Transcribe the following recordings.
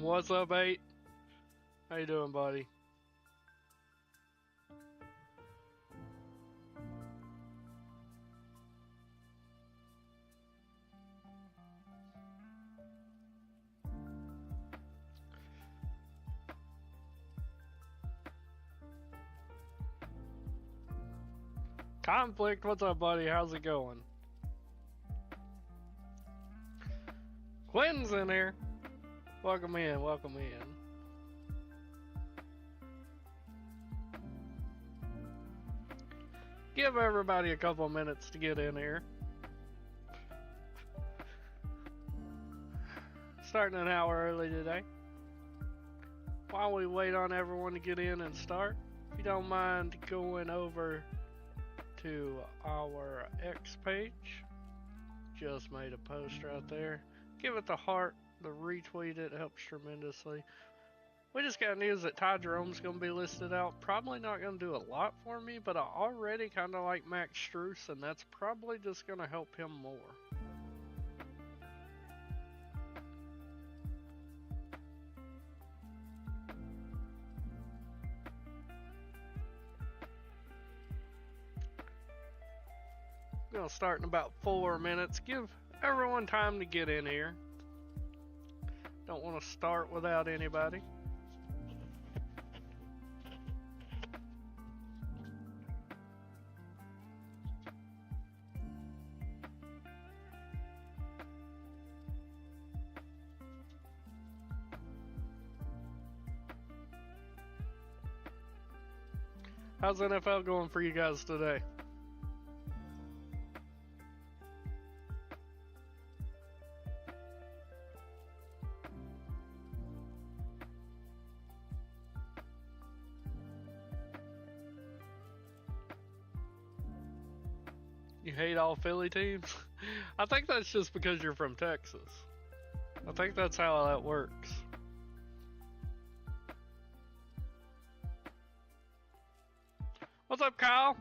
What's up, 8? How you doing, buddy? Conflict, what's up, buddy? How's it going? Quinn's in here. Welcome in, welcome in. Give everybody a couple minutes to get in here. Starting an hour early today. While we wait on everyone to get in and start, if you don't mind going over to our X page, just made a post right there. Give it the heart, the retweet, it helps tremendously. We just got news that Ty Jerome's going to be listed out. Probably not going to do a lot for me, but I already kind of like Max Strus, and that's probably just going to help him more. Gonna start in about 4 minutes. Give everyone time to get in here. Don't want to start without anybody. How's NFL going for you guys today? You hate all Philly teams? I think that's just because you're from Texas. I think that's how that works. What's up, Kyle?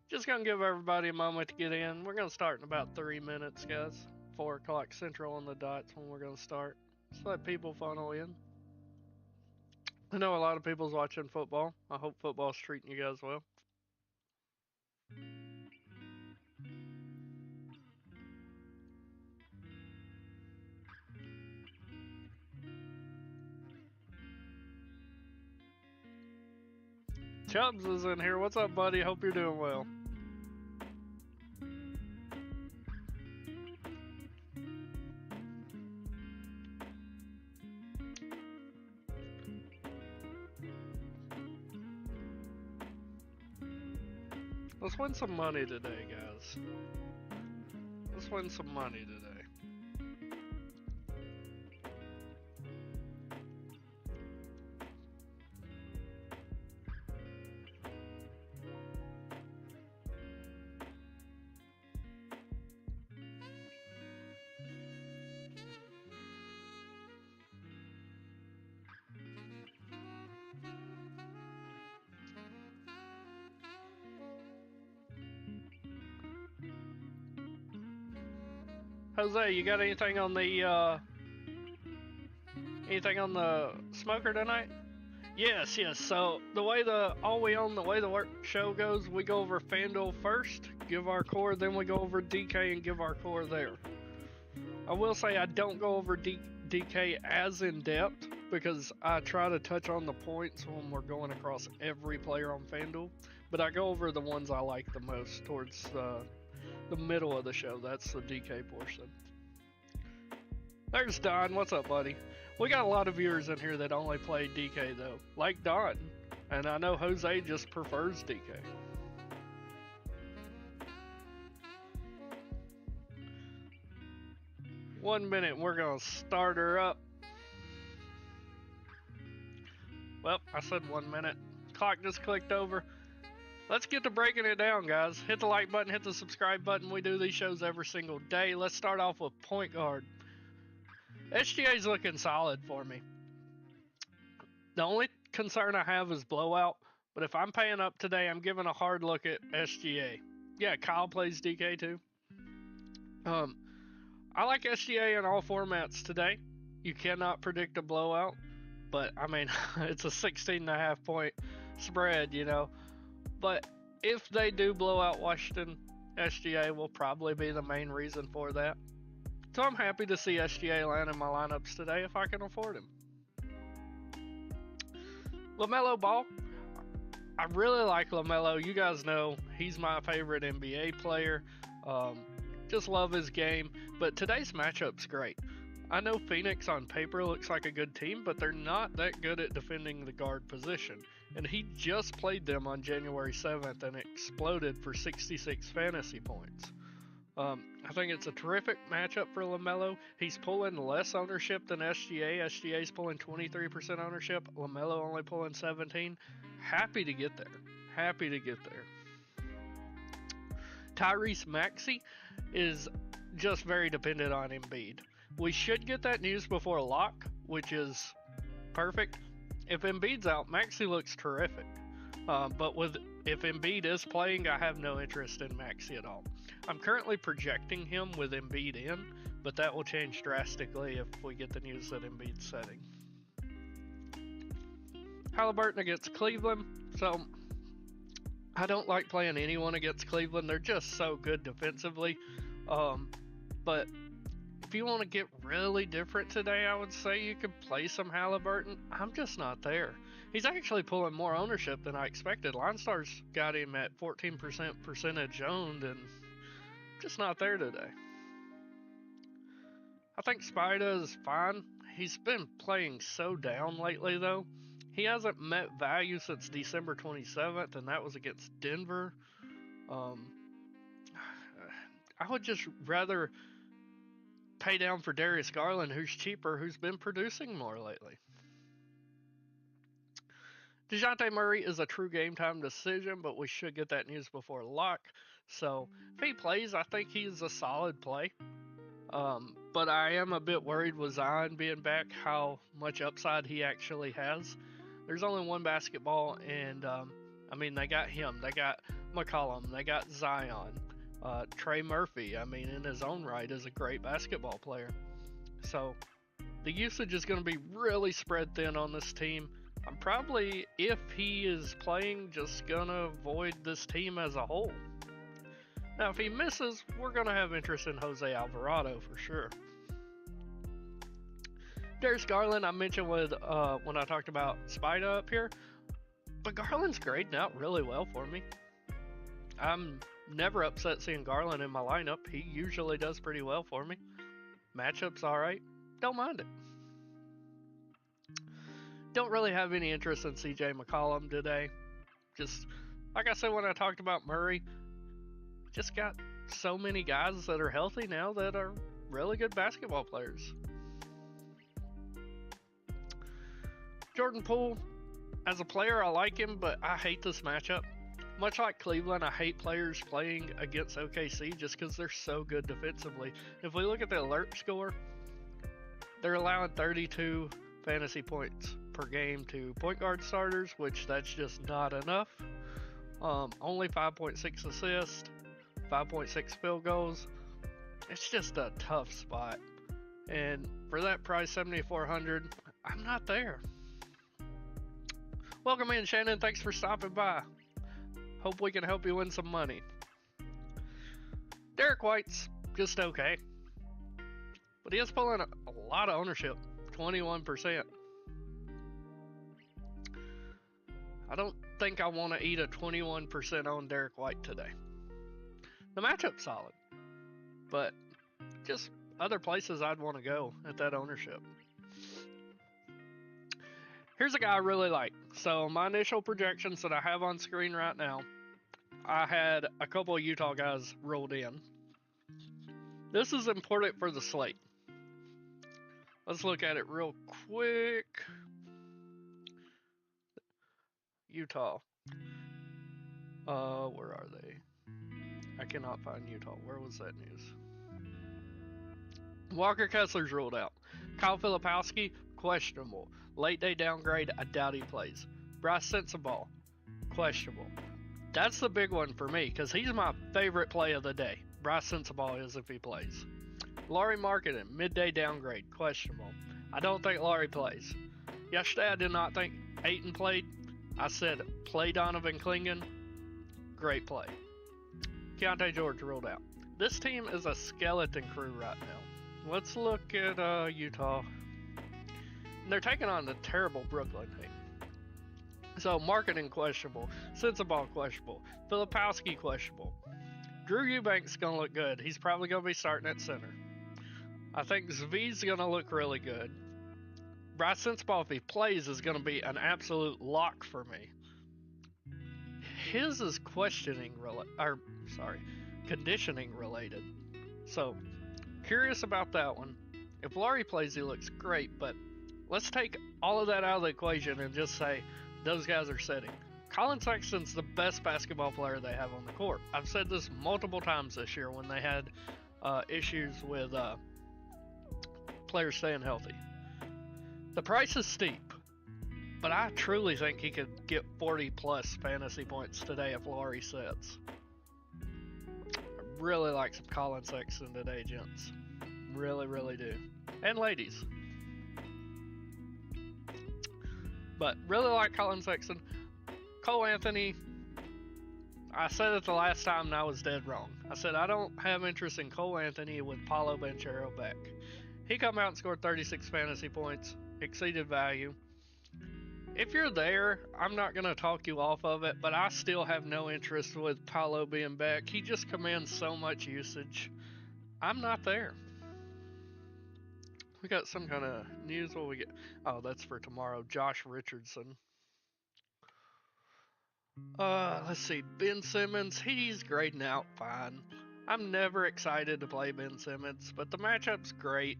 Just gonna give everybody a moment to get in. We're gonna start in about 3 minutes, guys. 4 o'clock Central on the dot's when we're gonna start. Just let people funnel in. I know a lot of people's watching football. I hope football's treating you guys well. Chubbs is in here. What's up, buddy? Hope you're doing well. Let's win some money today, guys. Let's win some money today. Jose, you got anything on the smoker tonight? Yes. So the way the work show goes, we go over FanDuel first, give our core, then we go over DK and give our core there. I will say I don't go over DK as in depth because I try to touch on the points when we're going across every player on FanDuel, but I go over the ones I like the most towards the middle of the show. That's the DK portion. There's Don. What's up, buddy? We got a lot of viewers in here that only play DK though, like Don, and I know Jose just prefers DK. One minute, we're gonna start her up. Well, I said 1 minute. Clock just clicked over. Let's get to breaking it down, guys. Hit the like button, hit the subscribe button. We do these shows every single day. Let's start off with point guard. SGA's looking solid for me. The only concern I have is blowout, but if I'm paying up today, I'm giving a hard look at SGA. Yeah, Kyle plays DK too. I like SGA in all formats today. You cannot predict a blowout, but I mean, it's a 16.5 point spread, you know. But if they do blow out Washington, SGA will probably be the main reason for that. So I'm happy to see SGA land in my lineups today if I can afford him. LaMelo Ball. I really like LaMelo. You guys know he's my favorite NBA player. Just love his game. But today's matchup's great. I know Phoenix on paper looks like a good team, but they're not that good at defending the guard position. And he just played them on January 7th and exploded for 66 fantasy points. I think it's a terrific matchup for LaMelo. He's pulling less ownership than SGA. SGA's pulling 23% ownership. LaMelo only pulling 17%. Happy to get there. Happy to get there. Tyrese Maxey is just very dependent on Embiid. We should get that news before lock, which is perfect. If Embiid's out, Maxey looks terrific. But if Embiid is playing, I have no interest in Maxey at all. I'm currently projecting him with Embiid in, but that will change drastically if we get the news that Embiid's setting. Halliburton against Cleveland. So I don't like playing anyone against Cleveland. They're just so good defensively. But if you want to get really different today, I would say you could play some Halliburton. I'm just not there. He's actually pulling more ownership than I expected. LineStar's got him at 14% percentage owned, and just not there today. I think Spida is fine. He's been playing so down lately, though. He hasn't met value since December 27th, and that was against Denver. I would just rather pay down for Darius Garland, who's cheaper, who's been producing more lately. DeJounte Murray is a true game time decision, but we should get that news before lock. So if he plays, I think he's a solid play. But I am a bit worried with Zion being back, how much upside he actually has. There's only one basketball, and I mean, they got him, they got McCollum, they got Zion. Trey Murphy, I mean, in his own right, is a great basketball player. So the usage is going to be really spread thin on this team. I'm probably, if he is playing, just going to avoid this team as a whole. Now, if he misses, we're going to have interest in Jose Alvarado for sure. Darius Garland, I mentioned with when I talked about Spida up here, but Garland's grading out really well for me. I'm never upset seeing Garland in my lineup. He usually does pretty well for me. Matchup's alright. Don't mind it. Don't really have any interest in CJ McCollum today. Just, like I said when I talked about Murray, just got so many guys that are healthy now that are really good basketball players. Jordan Poole, as a player, I like him, but I hate this matchup. Much like Cleveland, I hate players playing against OKC just because they're so good defensively. If we look at the alert score, they're allowing 32 fantasy points per game to point guard starters, which that's just not enough. Only 5.6 assists, 5.6 field goals. It's just a tough spot. And for that price, $7,400, I'm not there. Welcome in, Shannon. Thanks for stopping by. Hope we can help you win some money. Derek White's just okay, but he is pulling a lot of ownership, 21%. I don't think I want to eat a 21% on Derek White today. The matchup's solid, but just other places I'd want to go at that ownership. Here's a guy I really like. So my initial projections that I have on screen right now, I had a couple of Utah guys rolled in. This is important for the slate. Let's look at it real quick. Utah. Where are they? I cannot find Utah. Where was that news? Walker Kessler's ruled out. Kyle Filipowski, questionable. Late day downgrade, I doubt he plays. Bryce Sensabaugh, questionable. That's the big one for me because he's my favorite play of the day. Bryce Sensabaugh is if he plays. Laurie Marketing, midday downgrade, questionable. I don't think Laurie plays. Yesterday I did not think Ayton played. I said play Donovan Clingan. Great play. Keontae George ruled out. This team is a skeleton crew right now. Let's look at Utah. They're taking on the terrible Brooklyn team. So Marketing questionable, Sensabaugh questionable, Filipowski questionable. Drew Eubanks gonna look good. He's probably gonna be starting at center. I think Zvi's gonna look really good. Bryce Sensabaugh, if he plays, is gonna be an absolute lock for me. His is conditioning related. So curious about that one. If Laurie plays, he looks great, but let's take all of that out of the equation and just say those guys are sitting. Colin Sexton's the best basketball player they have on the court. I've said this multiple times this year when they had issues with players staying healthy. The price is steep, but I truly think he could get 40 plus fantasy points today if Laurie sits. I really like some Colin Sexton today, gents. Really, really do. And ladies. But really like Colin Sexton. Cole Anthony, I said it the last time and I was dead wrong. I said I don't have interest in Cole Anthony with Paolo Banchero back. He come out and scored 36 fantasy points, exceeded value. If you're there, I'm not going to talk you off of it, but I still have no interest with Paolo being back. He just commands so much usage. I'm not there. We got some kind of news. What we get? Oh, that's for tomorrow. Josh Richardson. Let's see. Ben Simmons, he's grading out fine. I'm never excited to play Ben Simmons, but the matchup's great.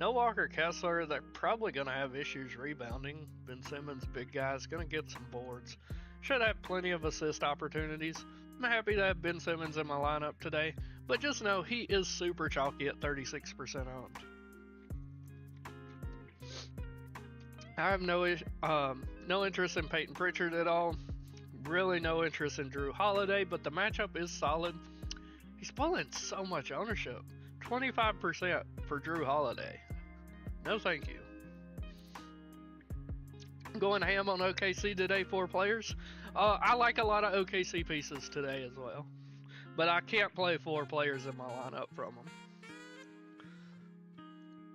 No Walker Kessler, they're probably going to have issues rebounding. Ben Simmons, big guy, is going to get some boards. Should have plenty of assist opportunities. I'm happy to have Ben Simmons in my lineup today, but just know he is super chalky at 36% owned. I have no interest in Peyton Pritchard at all. Really no interest in Drew Holiday, but the matchup is solid. He's pulling so much ownership. 25% for Drew Holiday. No thank you. Going ham on OKC today, 4 players. I like a lot of OKC pieces today as well. But I can't play 4 players in my lineup from them.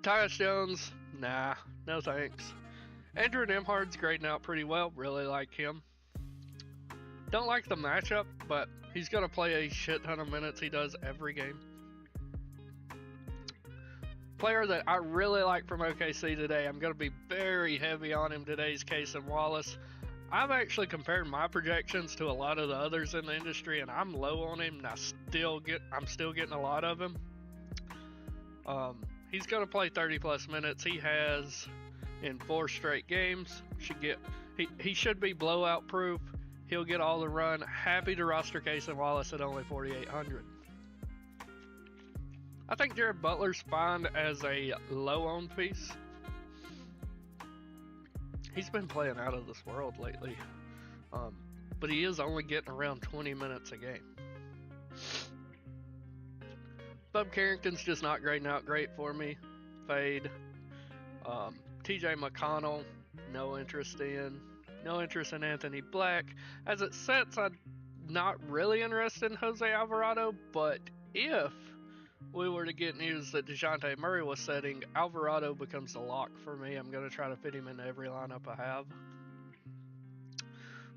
Tyus Jones, nah, no thanks. Andrew Nembhard's grading out pretty well. Really like him. Don't like the matchup, but he's going to play a shit ton of minutes. He does every game. Player that I really like from OKC today, I'm going to be very heavy on him today, is Cason Wallace. I've actually compared my projections to a lot of the others in the industry, and I'm low on him, and I'm still getting a lot of him. He's going to play 30 plus minutes. He has in 4 straight games. He should be blowout proof. He'll get all the run. Happy to roster Cason Wallace at only 4,800. I think Jared Butler's fine as a low-owned piece. He's been playing out of this world lately. But he is only getting around 20 minutes a game. Bub Carrington's just not grading out great for me. Fade. TJ McConnell, no interest in. No interest in Anthony Black. As it sets, I'm not really interested in Jose Alvarado, but if we were to get news that DeJounte Murray was setting, Alvarado becomes a lock for me. I'm going to try to fit him into every lineup I have.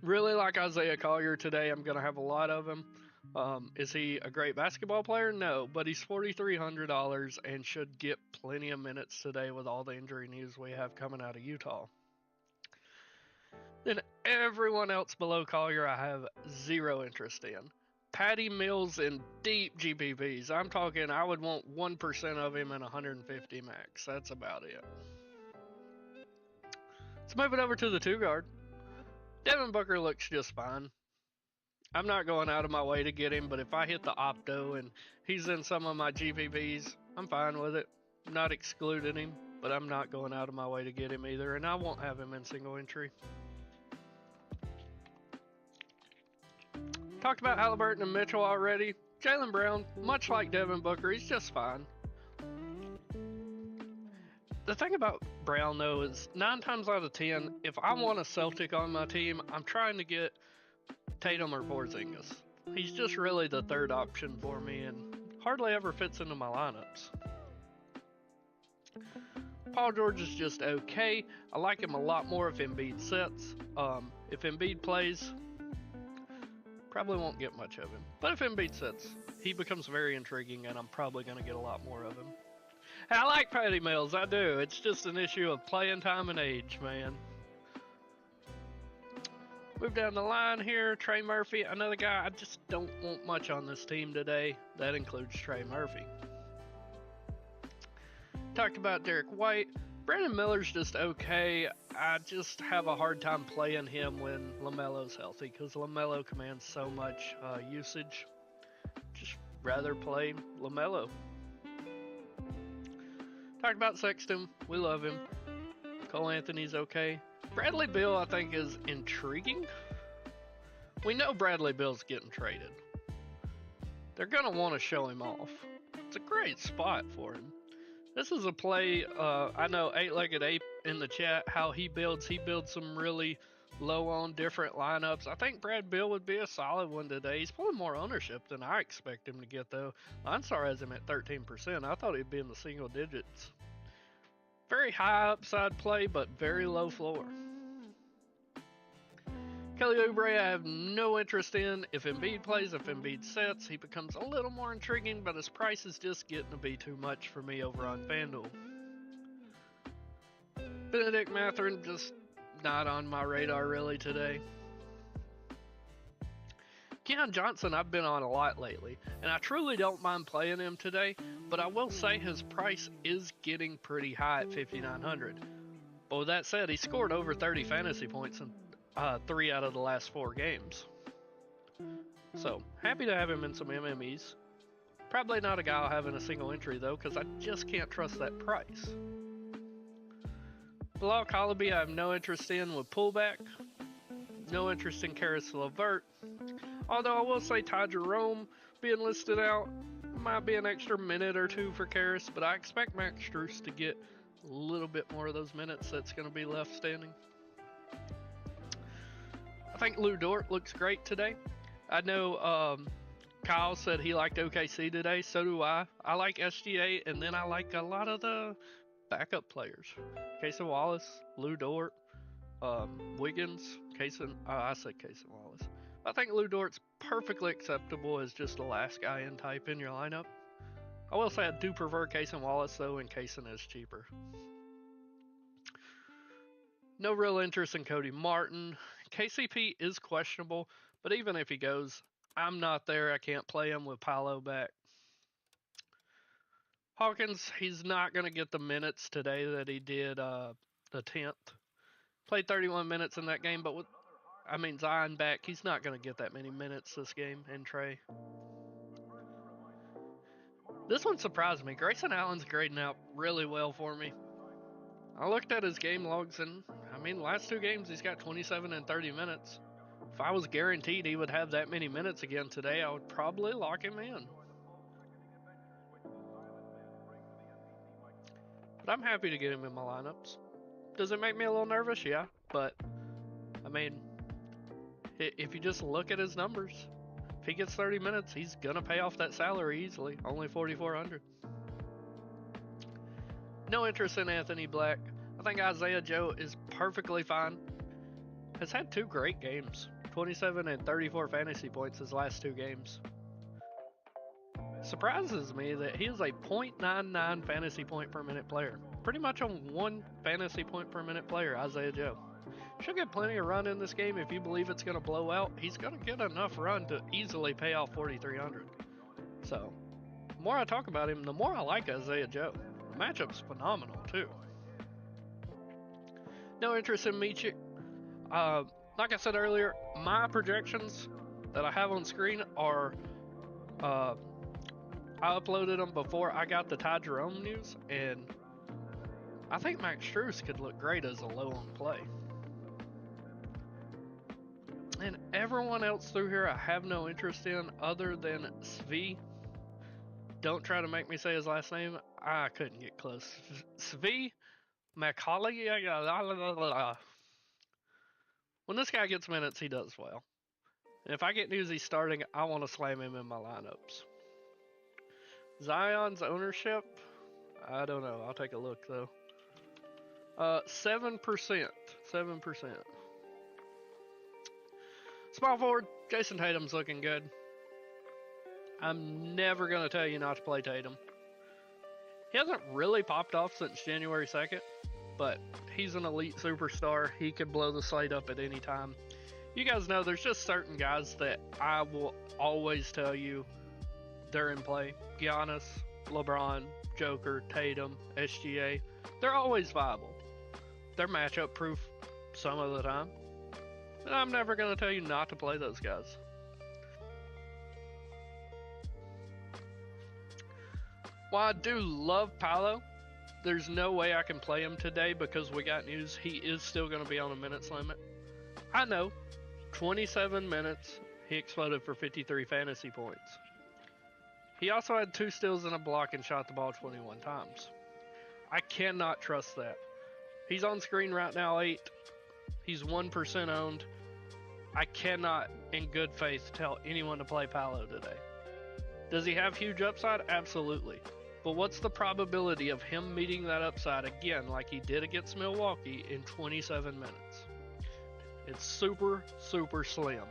Really like Isaiah Collier today. I'm going to have a lot of him. Is he a great basketball player? No, but he's $4,300 and should get plenty of minutes today with all the injury news we have coming out of Utah. Then everyone else below Collier I have zero interest in. Patty Mills in deep GPPs. I'm talking I would want 1% of him in 150 max. That's about it. Let's move it over to the 2-guard. Devin Booker looks just fine. I'm not going out of my way to get him, but if I hit the opto and he's in some of my GPPs, I'm fine with it. I'm not excluding him, but I'm not going out of my way to get him either, and I won't have him in single entry. Talked about Halliburton and Mitchell already. Jaylen Brown, much like Devin Booker, he's just fine. The thing about Brown, though, is 9 times out of 10, if I want a Celtic on my team, I'm trying to get Tatum or Porzingis. He's just really the third option for me and hardly ever fits into my lineups. Paul George is just okay. I like him a lot more if Embiid sits. If Embiid plays, probably won't get much of him. But if Embiid sits, he becomes very intriguing, and I'm probably going to get a lot more of him. I like Patty Mills, I do. It's just an issue of playing time and age, man. Move down the line here. Trey Murphy, another guy I just don't want much on this team today. That includes Trey Murphy. Talked about Derek White. Brandon Miller's just okay. I just have a hard time playing him when LaMelo's healthy because LaMelo commands so much usage. Just rather play LaMelo. Talked about Sexton. We love him. Cole Anthony's okay. Bradley Beal, I think, is intriguing. We know Bradley Beal's getting traded. They're going to want to show him off. It's a great spot for him. This is a play, I know 8-Legged Ape in the chat, how he builds some really low on different lineups. I think Brad Beal would be a solid one today. He's pulling more ownership than I expect him to get, though. Linestar has him at 13%. I thought he'd be in the single digits. Very high upside play, but very low floor. Kelly Oubre, I have no interest in. If Embiid plays, if Embiid sets, he becomes a little more intriguing, but his price is just getting to be too much for me over on FanDuel. Benedict Mathurin, just not on my radar really today. Keon Johnson, I've been on a lot lately, and I truly don't mind playing him today, but I will say his price is getting pretty high at $5,900. But with that said, he scored over 30 fantasy points in 3 out of the last 4 games. So, happy to have him in some MMEs. Probably not a guy I'll have in a single entry though, because I just can't trust that price. Bilal Calabi, I have no interest in with pullback. No interest in Karis LeVert. Although I will say Ty Jerome being listed out might be an extra minute or 2 for Karis, but I expect Max Strus to get a little bit more of those minutes that's going to be left standing. I think Lou Dort looks great today. I know Kyle said he liked OKC today, so do I. I like SGA, and then I like a lot of the backup players. Cason Wallace, Lou Dort, Wiggins, I said Cason Wallace. I think Lou Dort's perfectly acceptable as just the last guy in type in your lineup. I will say I do prefer Cason Wallace though, and Cason is cheaper. No real interest in Cody Martin. KCP is questionable, but even if he goes, I'm not there. I can't play him with Paolo back. Hawkins, he's not going to get the minutes today that he did the 10th. Played 31 minutes in that game, but with Zion back, he's not going to get that many minutes this game, and Trey. This one surprised me. Grayson Allen's grading out really well for me. I looked at his game logs, and last 2 games he's got 27 and 30 minutes. If I was guaranteed he would have that many minutes again today, I would probably lock him in. But I'm happy to get him in my lineups. Does it make me a little nervous? Yeah, but if you just look at his numbers, if he gets 30 minutes, he's gonna pay off that salary easily. Only $4,400. No interest in Anthony Black. I think Isaiah Joe is perfectly fine. Has had 2 great games. 27 and 34 fantasy points his last 2 games. Surprises me that he is a .99 fantasy point per minute player. Pretty much on 1 fantasy point per minute player, Isaiah Joe. Should get plenty of run in this game if you believe it's going to blow out. He's going to get enough run to easily pay off 4,300. So, the more I talk about him, the more I like Isaiah Joe. The matchup's phenomenal too. No interest in Michik. Like I said earlier, my projections that I have on screen are, I uploaded them before I got the Ty Jerome news, and I think Max Strus could look great as a low on play. And everyone else through here I have no interest in other than Svi. Don't try to make me say his last name. I couldn't get close. Svi Macaulay. When this guy gets minutes, he does well. And if I get news he's starting, I want to slam him in my lineups. Zion's ownership, I don't know. I'll take a look though. 7%. 7%. Small forward, Jason Tatum's looking good. I'm never going to tell you not to play Tatum. He hasn't really popped off since January 2nd, but he's an elite superstar. He could blow the slate up at any time. You guys know there's just certain guys that I will always tell you they're in play. Giannis, LeBron, Joker, Tatum, SGA. They're always viable. They're matchup proof some of the time. And I'm never going to tell you not to play those guys. While I do love Paolo, there's no way I can play him today because we got news he is still going to be on a minutes limit. I know, 27 minutes, he exploded for 53 fantasy points. He also had 2 steals and a block and shot the ball 21 times. I cannot trust that. He's on screen right now, 8. He's 1% owned. I cannot, in good faith, tell anyone to play Paolo today. Does he have huge upside? Absolutely. But what's the probability of him meeting that upside again like he did against Milwaukee in 27 minutes? It's super, super slim.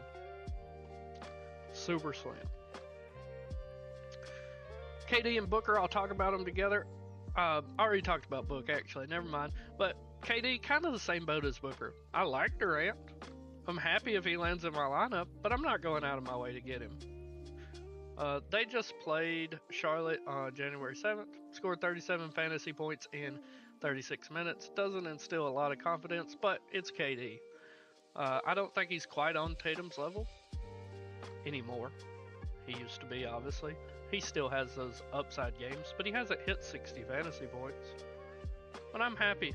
Super slim. KD and Booker, I'll talk about them together. I already talked about Book, actually. Never mind. But KD, kind of the same boat as Booker. I like Durant. I'm happy if he lands in my lineup, but I'm not going out of my way to get him. They just played Charlotte on January 7th, scored 37 fantasy points in 36 minutes. Doesn't instill a lot of confidence, but it's KD. I don't think he's quite on Tatum's level anymore. He used to be, obviously. He still has those upside games, but he hasn't hit 60 fantasy points. But I'm happy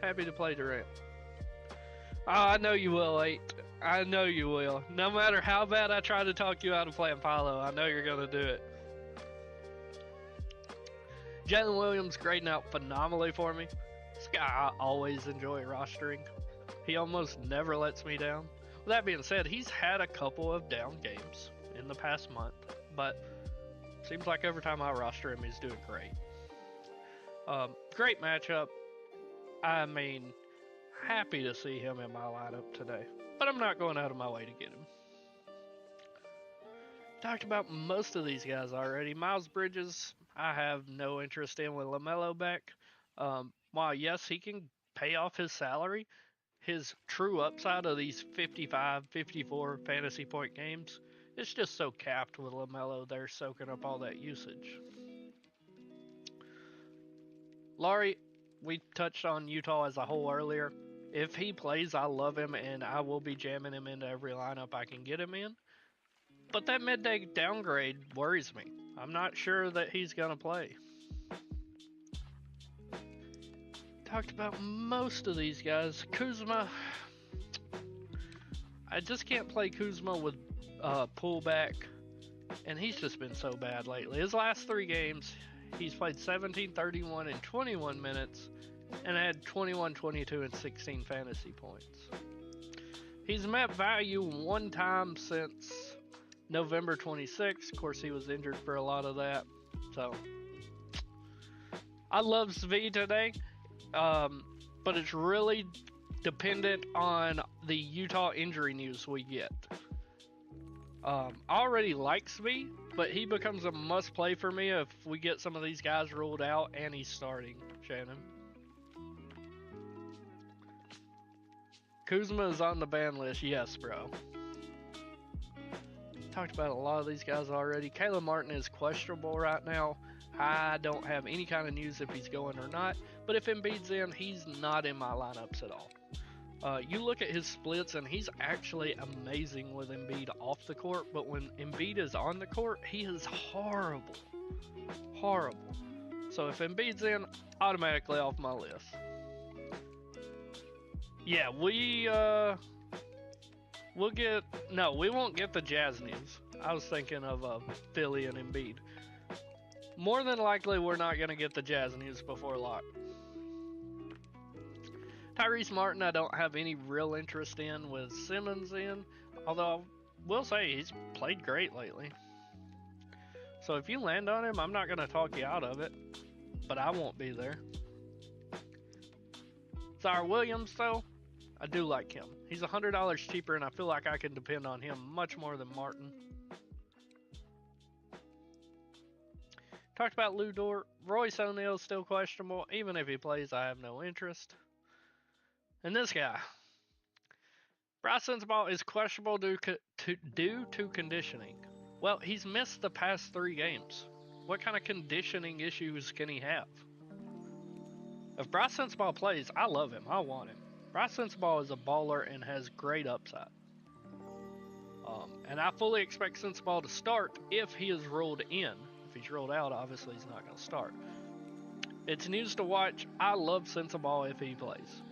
to play Durant. Oh, I know you will, 8. I know you will. No matter how bad I try to talk you out of playing Paolo, I know you're going to do it. Jalen Williams grading out phenomenally for me. This guy I always enjoy rostering. He almost never lets me down. With that being said, he's had a couple of down games in the past month, but seems like every time I roster him, he's doing great. Great matchup. I mean, happy to see him in my lineup today, but I'm not going out of my way to get him. Talked about most of these guys already. Miles Bridges, I have no interest in with LaMelo back. While yes, he can pay off his salary, his true upside of these 55, 54 fantasy point games, it's just so capped with LaMelo there soaking up all that usage. Laurie, we touched on Utah as a whole earlier. If he plays, I love him, and I will be jamming him into every lineup I can get him in. But that midday downgrade worries me. I'm not sure that he's going to play. Talked about most of these guys. Kuzma, I just can't play Kuzma with pullback, and he's just been so bad lately. His last 3 games, he's played 17, 31, and 21 minutes, and had 21, 22, and 16 fantasy points. He's met value 1 time since November 26th. Of course, he was injured for a lot of that. So, I love Svi today, but it's really dependent on the Utah injury news we get. I already like Svi, but he becomes a must-play for me if we get some of these guys ruled out and he's starting, Shannon. Kuzma is on the ban list. Yes, bro. Talked about a lot of these guys already. Caleb Martin is questionable right now. I don't have any kind of news if he's going or not, but if Embiid's in, he's not in my lineups at all. You look at his splits, and he's actually amazing with Embiid off the court, but when Embiid is on the court, he is horrible. Horrible. So if Embiid's in, automatically off my list. Yeah, We'll get... No, we won't get the Jazz news. I was thinking of Philly and Embiid. More than likely, we're not going to get the Jazz news before lock. Tyrese Martin, I don't have any real interest in with Simmons in. Although, I will say he's played great lately. So if you land on him, I'm not going to talk you out of it. But I won't be there. Zaire Williams, though, I do like him. He's $100 cheaper, and I feel like I can depend on him much more than Martin. Talked about Lou Dort. Royce O'Neal still questionable. Even if he plays, I have no interest. And this guy. Bryce Sensabaugh is questionable due to conditioning. Well, he's missed the past 3 games. What kind of conditioning issues can he have? If Bryce Sensabaugh plays, I love him. I want him. Bryce Sensabaugh is a baller and has great upside. And I fully expect Sensabaugh to start if he is ruled in. If he's ruled out, obviously he's not going to start. It's news to watch. I love Sensabaugh if he plays.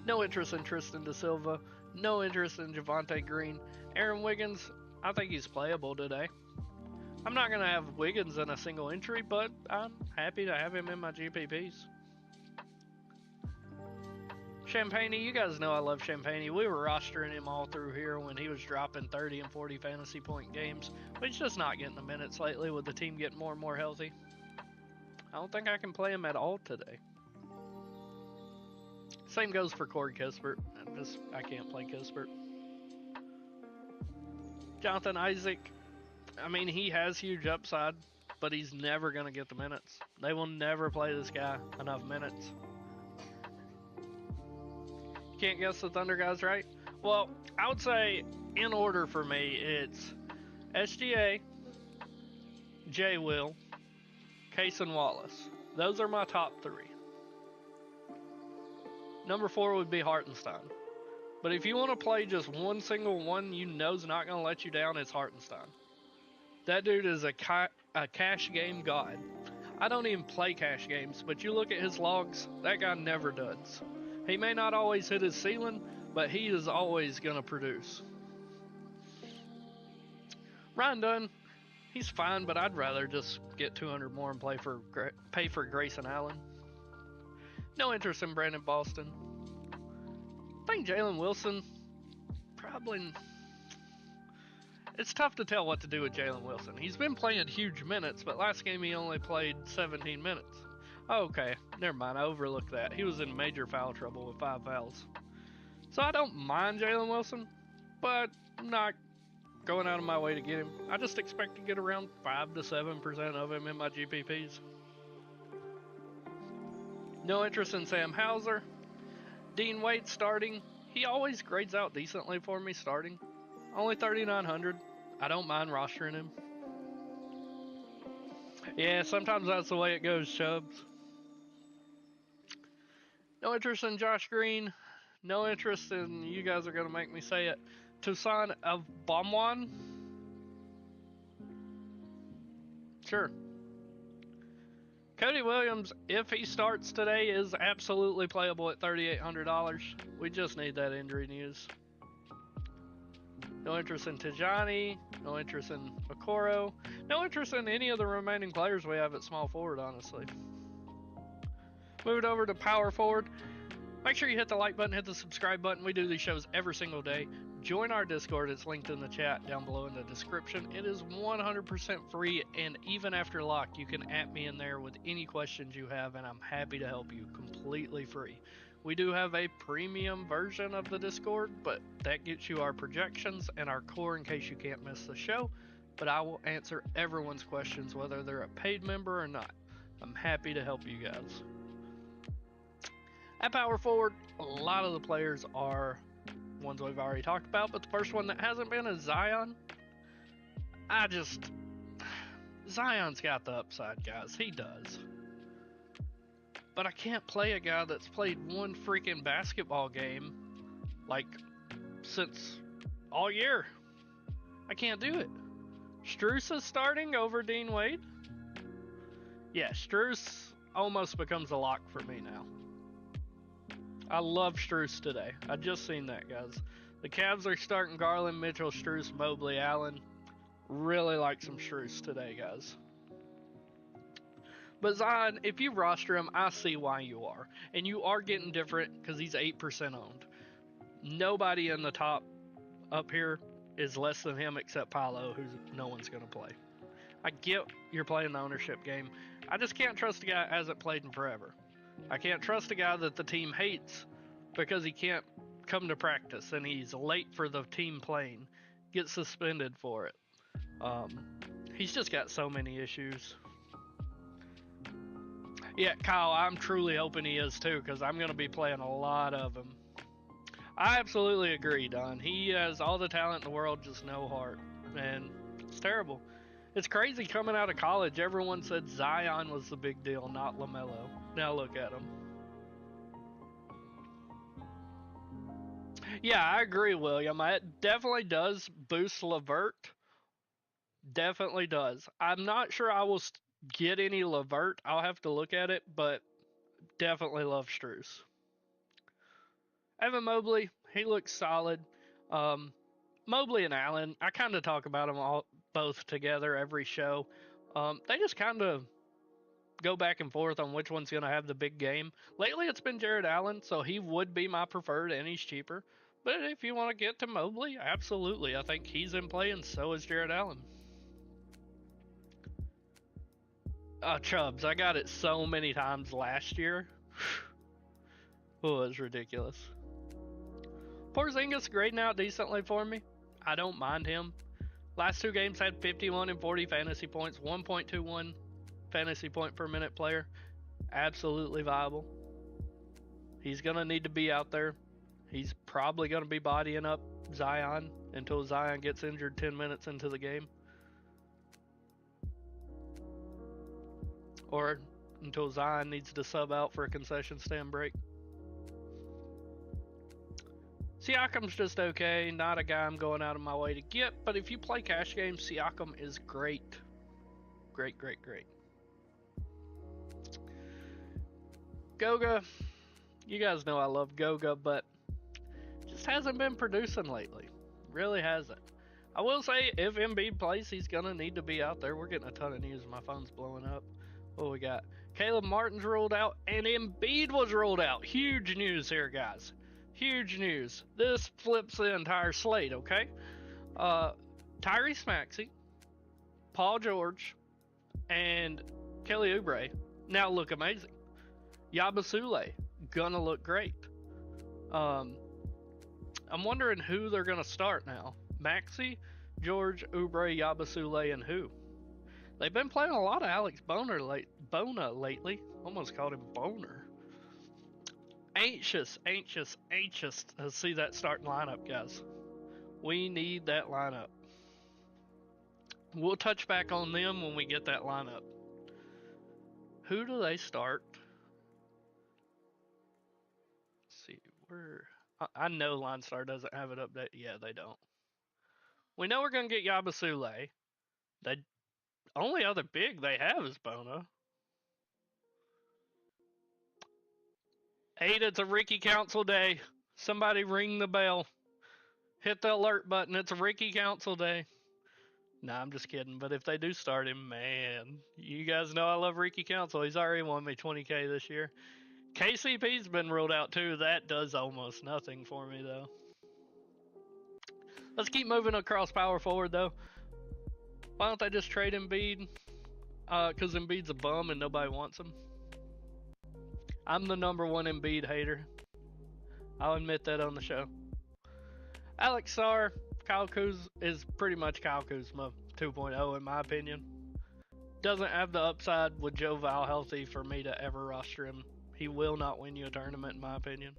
No interest in Tristan Da Silva. No interest in Javonte Green. Aaron Wiggins, I think he's playable today. I'm not going to have Wiggins in a single entry, but I'm happy to have him in my GPPs. Champagne, you guys know I love Champagne. We were rostering him all through here when he was dropping 30 and 40 fantasy point games. But he's just not getting the minutes lately with the team getting more and more healthy. I don't think I can play him at all today. Same goes for Corey Kispert. I can't play Kispert. Jonathan Isaac, I mean, he has huge upside, but he's never going to get the minutes. They will never play this guy enough minutes. Can't guess the Thunder guys, right? Well, I would say in order for me, it's SGA, J. Will, Case and Wallace. Those are my top 3. Number 4 would be Hartenstein. But if you want to play just one single one you know's not going to let you down, it's Hartenstein. That dude is a cash game god. I don't even play cash games, but you look at his logs, that guy never does. He may not always hit his ceiling, but he is always going to produce. Ryan Dunn, he's fine, but I'd rather just get 200 more and pay for Grayson Allen. No interest in Brandon Boston. I think Jalen Wilson, probably... It's tough to tell what to do with Jalen Wilson. He's been playing huge minutes, but last game he only played 17 minutes. Okay, never mind, I overlooked that. He was in major foul trouble with 5 fouls. So I don't mind Jalen Wilson, but I'm not going out of my way to get him. I just expect to get around 5 to 7% of him in my GPPs. No interest in Sam Hauser. Dean Wade starting. He always grades out decently for me starting. Only 3,900. I don't mind rostering him. Yeah, sometimes that's the way it goes, Chubbs. No interest in Josh Green. No interest in, you guys are going to make me say it, Toussaint of Bomwan. Sure. Cody Williams, if he starts today, is absolutely playable at $3,800. We just need that injury news. No interest in Tijani. No interest in Okoro. No interest in any of the remaining players we have at small forward, honestly. Move it over to power forward. Make sure you hit the like button, hit the subscribe button. We do these shows every single day. Join our Discord. It's linked in the chat down below in the description. It is 100% free, and even after lock, you can @me in there with any questions you have, and I'm happy to help you completely free. We do have a premium version of the Discord, but that gets you our projections and our core in case you can't miss the show. But I will answer everyone's questions, whether they're a paid member or not. I'm happy to help you guys. At power forward, a lot of the players are ones we've already talked about, but the first one that hasn't been is Zion. Zion's got the upside, guys. He does. But I can't play a guy that's played one freaking basketball game, like, since all year. I can't do it. Strus is starting over Dean Wade. Yeah, Strus almost becomes a lock for me now. I love Strus today. I just seen that, guys. The Cavs are starting Garland, Mitchell, Strus, Mobley, Allen. Really like some Strus today, guys. But Zion, if you roster him, I see why you are. And you are getting different because he's 8% owned. Nobody in the top up here is less than him except Paolo, who no one's going to play. I get you're playing the ownership game. I just can't trust a guy that hasn't played in forever. I can't trust a guy that the team hates because he can't come to practice and he's late for the team playing, gets suspended for it. He's just got so many issues. Yeah, Kyle, I'm truly hoping he is too, because I'm going to be playing a lot of him. I absolutely agree, Don. He has all the talent in the world, just no heart. And it's terrible. It's crazy coming out of college. Everyone said Zion was the big deal, not LaMelo. Now look at him. Yeah, I agree, William. It definitely does boost LeVert. Definitely does. I'm not sure I will get any LeVert. I'll have to look at it, but definitely love Strus. Evan Mobley, he looks solid. Mobley and Allen, I kind of talk about them both together every show. They just kind of go back and forth on which one's going to have the big game. Lately, it's been Jared Allen, so he would be my preferred, and he's cheaper. But if you want to get to Mobley, absolutely. I think he's in play, and so is Jared Allen. Chubbs, I got it so many times last year. Oh, it was ridiculous. Porzingis grading out decently for me. I don't mind him. Last two games had 51 and 40 fantasy points, 1.21 fantasy point per minute player. Absolutely viable. He's going to need to be out there. He's probably going to be bodying up Zion until Zion gets injured 10 minutes into the game. Or until Zion needs to sub out for a concession stand break. Siakam's just okay. Not a guy I'm going out of my way to get. But if you play cash games, Siakam is great. Great, great, great. Goga. You guys know I love Goga, but just hasn't been producing lately. Really hasn't. I will say, if Embiid plays, he's going to need to be out there. We're getting a ton of news. My phone's blowing up. What we got? Caleb Martin's ruled out, and Embiid was ruled out. Huge news here, guys. Huge news. This flips the entire slate, okay? Tyrese Maxey, Paul George, and Kelly Oubre now look amazing. Yabusele, gonna look great. I'm wondering who they're gonna start now. Maxey, George, Oubre, Yabusele, and who? They've been playing a lot of Alex Bona lately. Almost called him Boner. Anxious to see that starting lineup, guys. We need that lineup. We'll touch back on them when we get that lineup. Who do they start? Let's see, I know LineStar doesn't have it updated. Yeah, they don't. We know we're gonna get Yabusele. The only other big they have is Bona. 8, it's a Ricky Council day. Somebody ring the bell. Hit the alert button. It's a Ricky Council day. Nah, I'm just kidding. But if they do start him, man, you guys know I love Ricky Council. He's already won me 20K this year. KCP's been ruled out too. That does almost nothing for me though. Let's keep moving across power forward though. Why don't they just trade Embiid? Because Embiid's a bum and nobody wants him. I'm the #1 Embiid hater. I'll admit that on the show. Alex Sarr, Kyle Kuzma is pretty much Kyle Kuzma 2.0 in my opinion. Doesn't have the upside with Joe Val healthy for me to ever roster him. He will not win you a tournament in my opinion.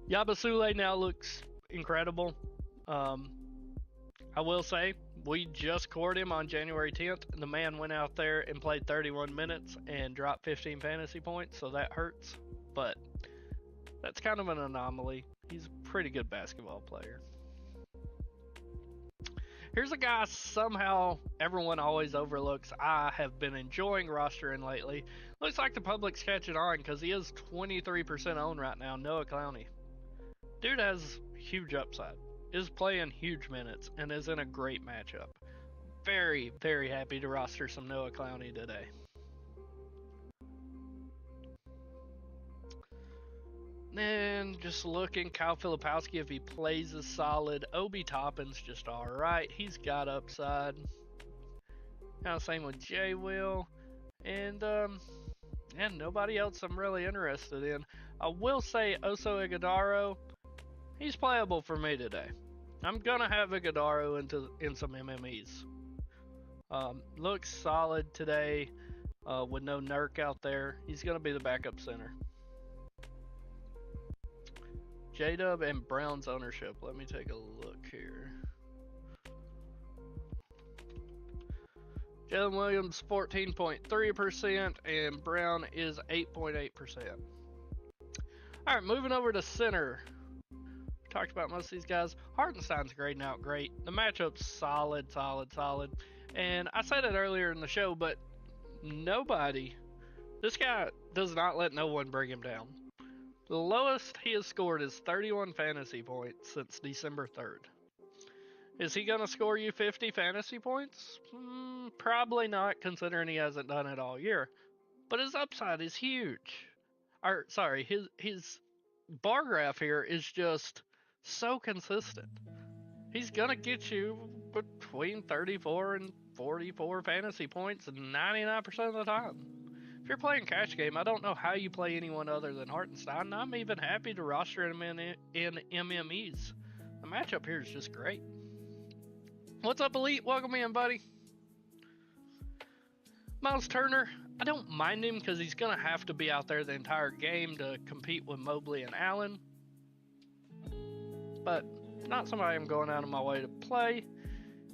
Yabusele now looks incredible. I will say, we just scored him on January 10th. And the man went out there and played 31 minutes and dropped 15 fantasy points, so that hurts. But that's kind of an anomaly. He's a pretty good basketball player. Here's a guy somehow everyone always overlooks. I have been enjoying rostering lately. Looks like the public's catching on because he is 23% owned right now, Noah Clowney. Dude has huge upside, is playing huge minutes, and is in a great matchup. Very, very happy to roster some Noah Clowney today. And just looking, Kyle Filipowski, if he plays, is solid. Obi Toppin's just alright. He's got upside. Kind of same with Jay Will. And, nobody else I'm really interested in. I will say Oso Ighodaro, he's playable for me today. I'm going to have Ighodaro in some MMEs. Looks solid today with no Nurk out there. He's going to be the backup center. J-Dub and Brown's ownership. Let me take a look here. Jalen Williams 14.3% and Brown is 8.8%. Alright, moving over to center. We talked about most of these guys. Hartenstein's grading out great. The matchup's solid. And I said it earlier in the show, but this guy does not let no one bring him down. The lowest he has scored is 31 fantasy points since December 3rd. Is he going to score you 50 fantasy points? Probably not, considering he hasn't done it all year. But his upside is huge. His bar graph here is just so consistent. He's going to get you between 34 and 44 fantasy points 99% of the time. If you're playing cash game, I don't know how you play anyone other than Hartenstein. I'm even happy to roster him in MMEs. The matchup here is just great. What's up, Elite? Welcome in, buddy. Miles Turner, I don't mind him because he's going to have to be out there the entire game to compete with Mobley and Allen. But not somebody I'm going out of my way to play.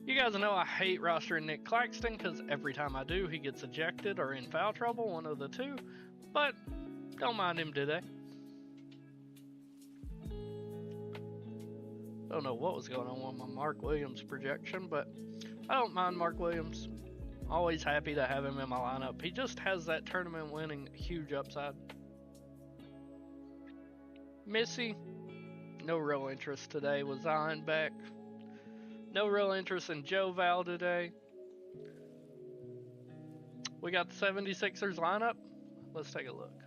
You guys know I hate rostering Nick Claxton because every time I do, he gets ejected or in foul trouble, one of the two. But don't mind him today. Don't know what was going on with my Mark Williams projection, but I don't mind Mark Williams. Always happy to have him in my lineup. He just has that tournament winning huge upside. Missy, no real interest today with Zion back. No real interest in Joe Val today. We got the 76ers lineup. Let's take a look.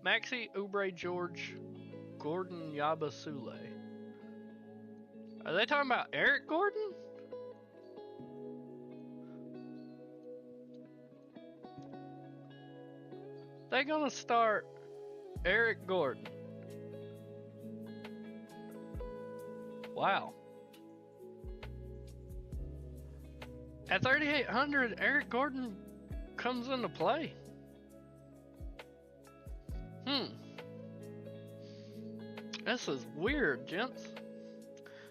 Maxey, Oubre, George, Gordon, Yabusele. Are they talking about Eric Gordon? They're gonna start Eric Gordon. Wow. At 3,800, Eric Gordon comes into play. This is weird, gents.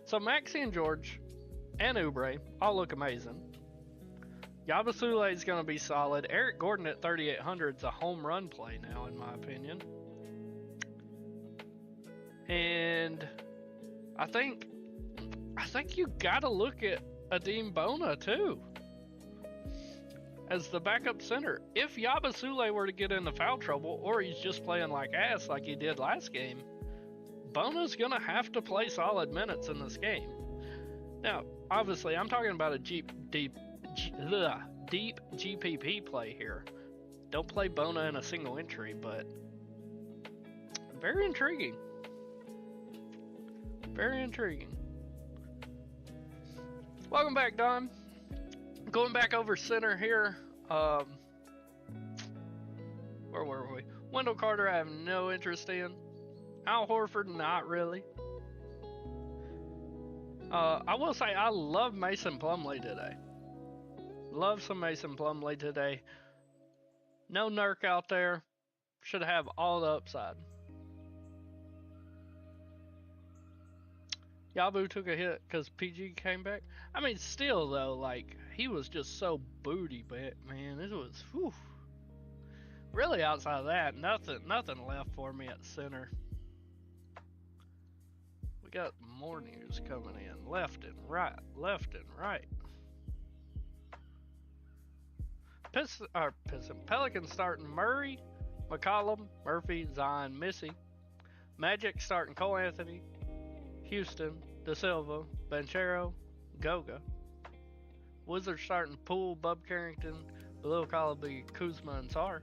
So Maxey and George and Oubre all look amazing. Yabusele is going to be solid. Eric Gordon at 3,800 is a home run play now, in my opinion. And I think you got to look at Adem Bona too as the backup center. If Yabusele were to get into foul trouble, or he's just playing like ass like he did last game, Bona's gonna have to play solid minutes in this game. Now, obviously, I'm talking about a deep GPP play here. Don't play Bona in a single entry, but very intriguing. Very intriguing. Welcome back, Don. Going back over center here. Where were we? Wendell Carter, I have no interest in. Al Horford, not really. I will say I love Mason Plumlee today. Love some Mason Plumlee today. No Nurk out there. Should have all the upside. Yabu took a hit because PG came back. I mean, still though, like, he was just so booty, but man, it was, whew. Really outside of that, nothing left for me at center. We got more news coming in left and right, left and right. Pelicans starting Murray, McCollum, Murphy, Zion, Missy. Magic starting Cole Anthony, Houston, Da Silva, Banchero, Goga. Wizards starting Poole, Bub Carrington, Bilal Calabi, Kuzma, and Sarr.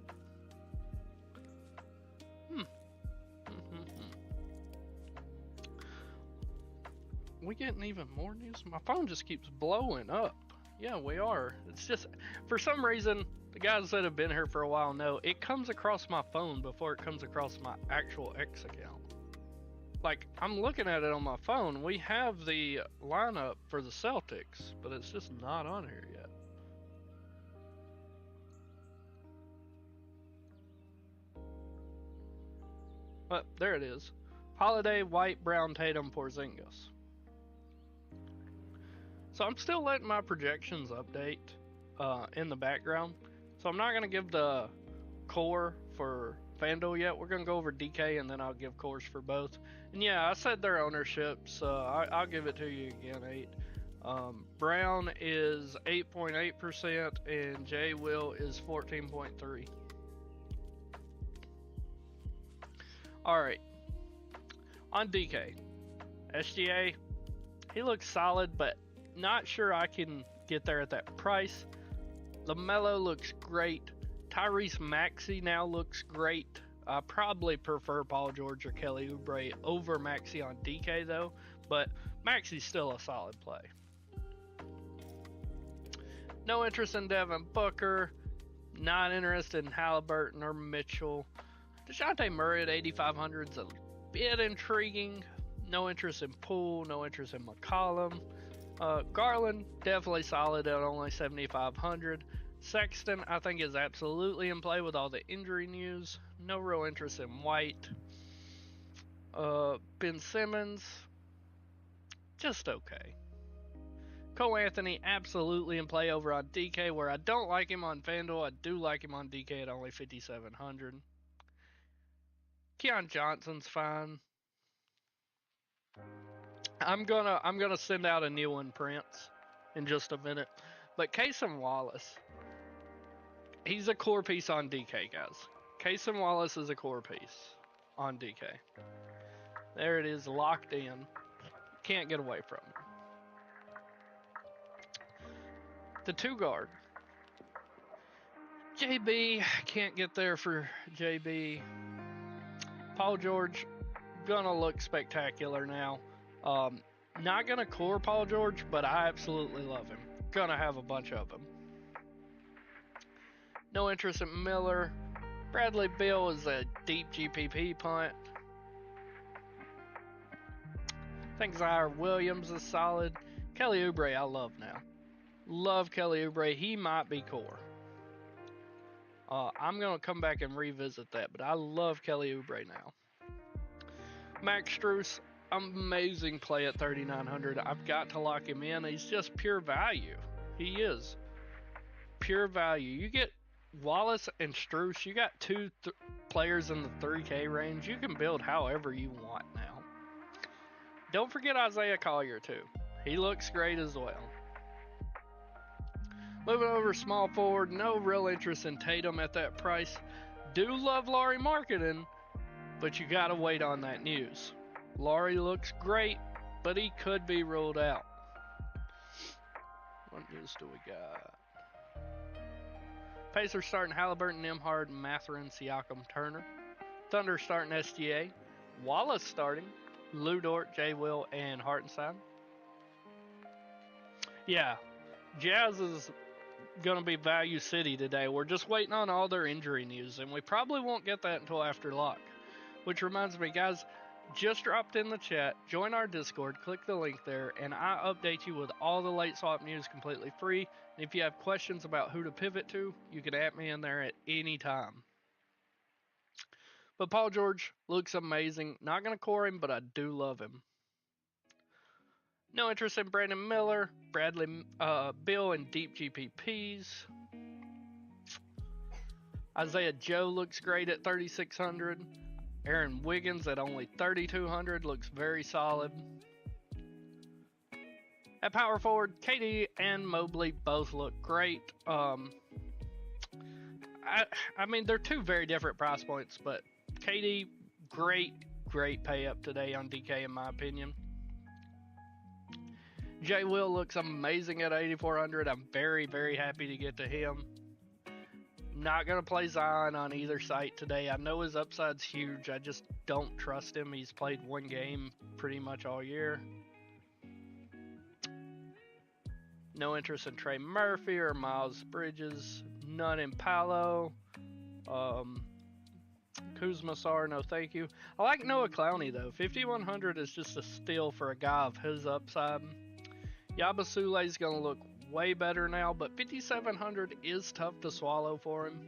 We getting even more news? My phone just keeps blowing up. Yeah, we are. It's just, for some reason, the guys that have been here for a while know, it comes across my phone before it comes across my actual X account. Like, I'm looking at it on my phone. We have the lineup for the Celtics, but it's just not on here yet. But there it is. Holiday, White, Brown, Tatum, Porzingis. So I'm still letting my projections update in the background. So I'm not going to give the core for FanDuel yet. We're going to go over DK and then I'll give cores for both. And yeah, I said their ownerships. I'll give it to you again, 8. Brown is 8.8% and J Will is 14.3. Alright. On DK. SGA, he looks solid, but not sure I can get there at that price. LaMelo looks great. Tyrese Maxey now looks great. I probably prefer Paul George or Kelly Oubre over Maxey on DK though, but Maxey's still a solid play. No interest in Devin Booker. Not interested in Halliburton or Mitchell. DeJounte Murray at 8,500 is a bit intriguing. No interest in Poole. No interest in McCollum. Garland, definitely solid at only 7,500. Sexton, I think, is absolutely in play with all the injury news. No real interest in White. Ben Simmons, just okay. Cole Anthony, absolutely in play over on DK, where I don't like him on FanDuel. I do like him on DK at only 5,700. Keon Johnson's fine. I'm gonna send out a new one, Prince, in just a minute. But Cason Wallace, he's a core piece on DK, guys. Cason Wallace is a core piece on DK. There it is, locked in. Can't get away from it. The 2 guard. JB, can't get there for JB. Paul George, gonna look spectacular now. Not gonna core Paul George, but I absolutely love him. Gonna have a bunch of them. No interest in Miller. Bradley Beal is a deep GPP punt. I think Zaire Williams is solid. Kelly Oubre I love now. Love Kelly Oubre. He might be core. I'm going to come back and revisit that, but I love Kelly Oubre now. Max Strus, amazing play at 3,900. I've got to lock him in. He's just pure value. He is. Pure value. You get Wallace and Strus. You got 2 players in the 3K range. You can build however you want now. Don't forget Isaiah Collier, too. He looks great as well. Moving over small forward, no real interest in Tatum at that price. Do love Lauri Markkanen, but you gotta wait on that news. Lauri looks great, but he could be ruled out. What news do we got? Pacers starting Halliburton, Nembhard, Mathurin, Siakam, Turner. Thunder starting SGA. Wallace starting. Lou Dort, J. Will, and Hartenstein. Yeah, Jazz is going to be Value City today. We're just waiting on all their injury news, and we probably won't get that until after lock. Which reminds me, guys, just dropped in the chat. Join our Discord. Click the link there, and I update you with all the late swap news completely free. And if you have questions about who to pivot to, you can add me in there at any time. But Paul George looks amazing. Not going to core him, but I do love him. No interest in Brandon Miller, Bradley Beal, and deep GPPs. Isaiah Joe looks great at 3,600. Aaron Wiggins at only 3,200 looks very solid. At power forward, KD and Mobley both look great. I mean, they're two very different price points, but KD, great pay up today on DK in my opinion. J. Will looks amazing at 8,400. I'm very happy to get to him. Not going to play Zion on either site today. I know his upside's huge. I just don't trust him. He's played one game pretty much all year. No interest in Trey Murphy or Miles Bridges. None in Paolo. Kuzma Sar, no thank you. I like Noah Clowney though. 5,100 is just a steal for a guy of his upside. Yabasule's going to look way better now, but 5,700 is tough to swallow for him.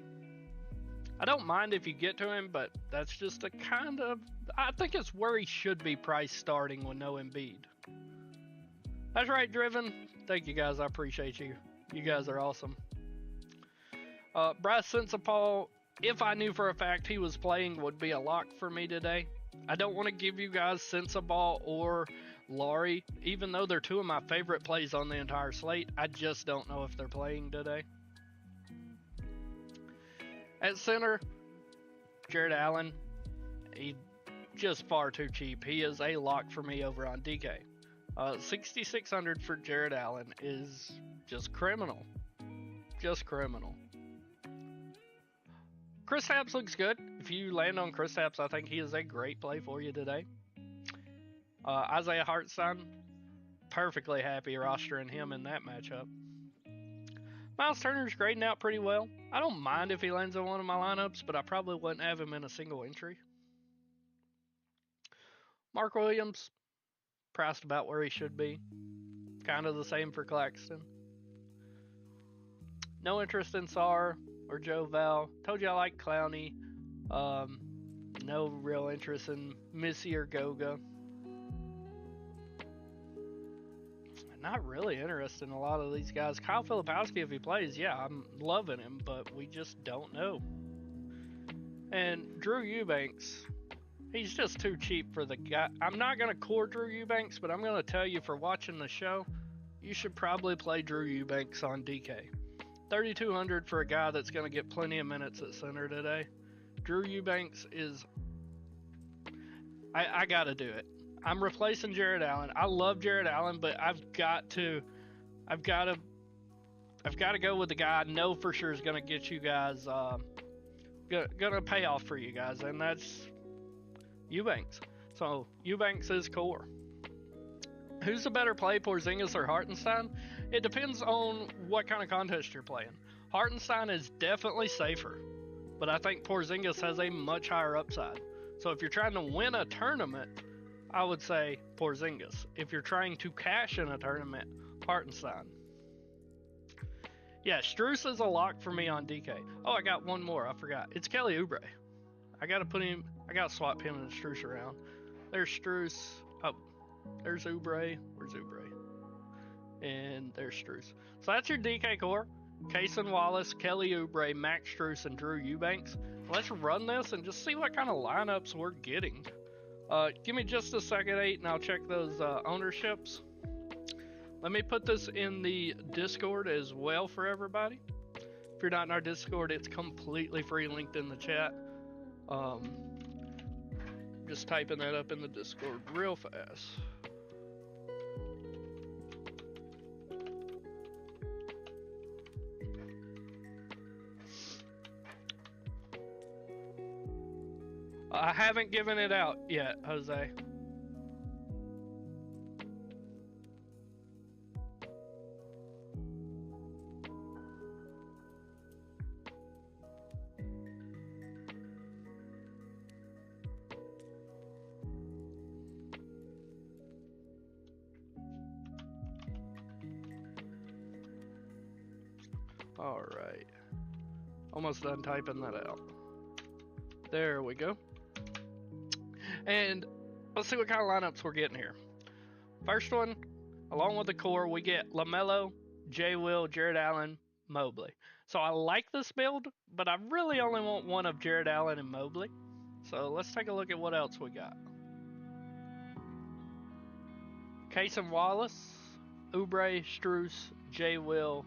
I don't mind if you get to him, but that's just a kind of... I think it's where he should be priced starting with no Embiid. That's right, Driven. Thank you guys, I appreciate you. You guys are awesome. Bryce Sensapaul, if I knew for a fact he was playing, would be a lock for me today. I don't want to give you guys Sensabaugh or Laurie, even though they're two of my favorite plays on the entire slate. I just don't know if they're playing today. At center, Jared Allen. He's just far too cheap. He is a lock for me over on DK. 6,600 for Jared Allen is just criminal. Just criminal. Kristaps looks good. If you land on Kristaps, I think he is a great play for you today. Isaiah Hartenstein, perfectly happy rostering him in that matchup. Miles Turner's grading out pretty well. I don't mind if he lands on one of my lineups, but I probably wouldn't have him in a single entry. Mark Williams, priced about where he should be. Kind of the same for Claxton. No interest in Sar or Joe Val. Told you I like Clowney. No real interest in Missy or Goga. Not really interested in a lot of these guys. Kyle Filipowski, if he plays, yeah, I'm loving him, but we just don't know. And Drew Eubanks, he's just too cheap for the guy. I'm not going to core Drew Eubanks, but I'm going to tell you, for watching the show, you should probably play Drew Eubanks on DK. 3,200 for a guy that's going to get plenty of minutes at center today. Drew Eubanks is... I got to do it. I'm replacing Jared Allen. I love Jared Allen, but I've got to go with the guy I know for sure is going to get you guys, going to pay off for you guys, and that's Eubanks. So Eubanks is core. Who's the better play, Porzingis or Hartenstein? It depends on what kind of contest you're playing. Hartenstein is definitely safer, but I think Porzingis has a much higher upside. So if you're trying to win a tournament, I would say Porzingis. If you're trying to cash in a tournament, Hartenstein. Yeah, Strus is a lock for me on DK. Oh, I got one more. I forgot. It's Kelly Oubre. I got to swap him and Strus around. There's Strus. Oh, there's Oubre. Where's Oubre? And there's Strus. So that's your DK core. Cason Wallace, Kelly Oubre, Max Strus, and Drew Eubanks. Let's run this and just see what kind of lineups we're getting. Give me just a second, 8, and I'll check those ownerships. Let me put this in the Discord as well for everybody. If you're not in our Discord, it's completely free, linked in the chat. Just typing that up in the Discord real fast. I haven't given it out yet, Jose. All right. Almost done typing that out. There we go. And let's see what kind of lineups we're getting here. First one, along with the core, we get LaMelo, J. Will, Jared Allen, Mobley. So I like this build, but I really only want one of Jared Allen and Mobley. So let's take a look at what else we got. Casey Wallace, Oubre, Strus, J. Will.